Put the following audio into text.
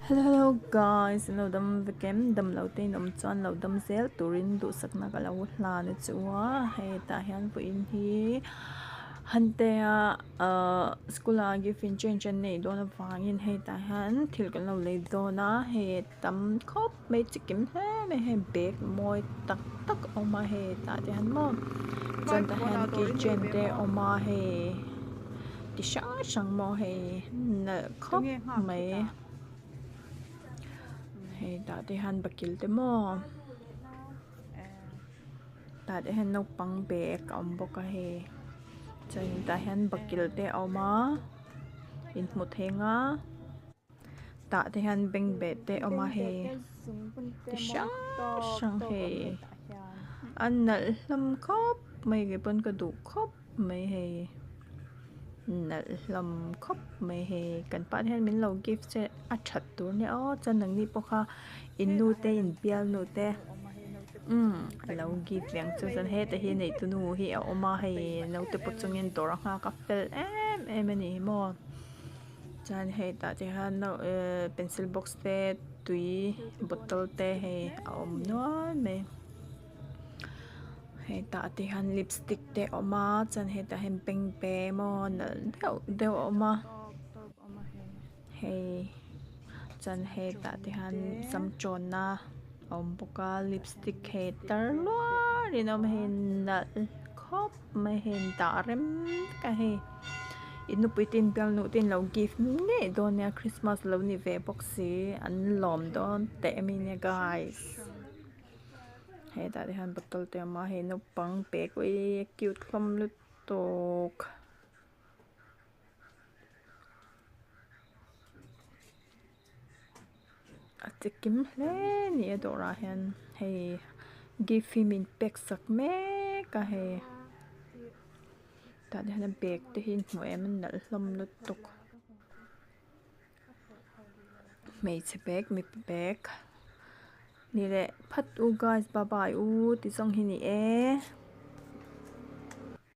Hello guys, lâu đâm với kém đâm lâu tên đâm chọn lâu đâm zel turin đủ sắc na cái lâu là nữa chúa hay ta hiện với in hi hắn te school a gifin chen này đó là vangin hay ta hiện thil cái lâu lấy đó na hay tắm khóc mấy chỉ kiếm thế mấy hay bạc môi tắc tắc ông mà hay ta thì hắn mò chọn ta hiện cái chen te ông mà hay thì sáng mò hay nợ khóc mấy hay ta thì han bakil te mo ta de han nok pang be kam boka he chen ta han bakil te oma in mu thenga ta de han beng be te oma he ti sang he an nal lam khop mai ge pon ka du khop mai he nal lam khop mai he kan pa hen min lo gift se a that tur ne o chan nang ni pokha in nu te in pial nu te lâu ghi vẹn cho dân hết thì này tụi nó hi ở mà hay nấu tập bột trong nhân tổ ra cà phê em này mà chan hay ta thì han nấu pencil box te tùy bottle te hay nó mẹ hay ta thì han lipstick te mà chan hay ta hem peng pe mà đều đều mà hay chan hay ta thì han sam chon na boka lipstick hater lo rin hen na khop mai hen ta rem ka he inu puitin pial nu tin lo gift ne don ya Christmas lo ni ve boxi an lom don te mi ne guys he ta de han bottle te ma he no pang pe ko cute khom lu tok at kim hle ni do ra hen hey give him in pek sak me ka he ta de han bek te hin mo em nal hlom lu tok mei che bek mi bek ni le phat u guys bye bye u ti song hi ni e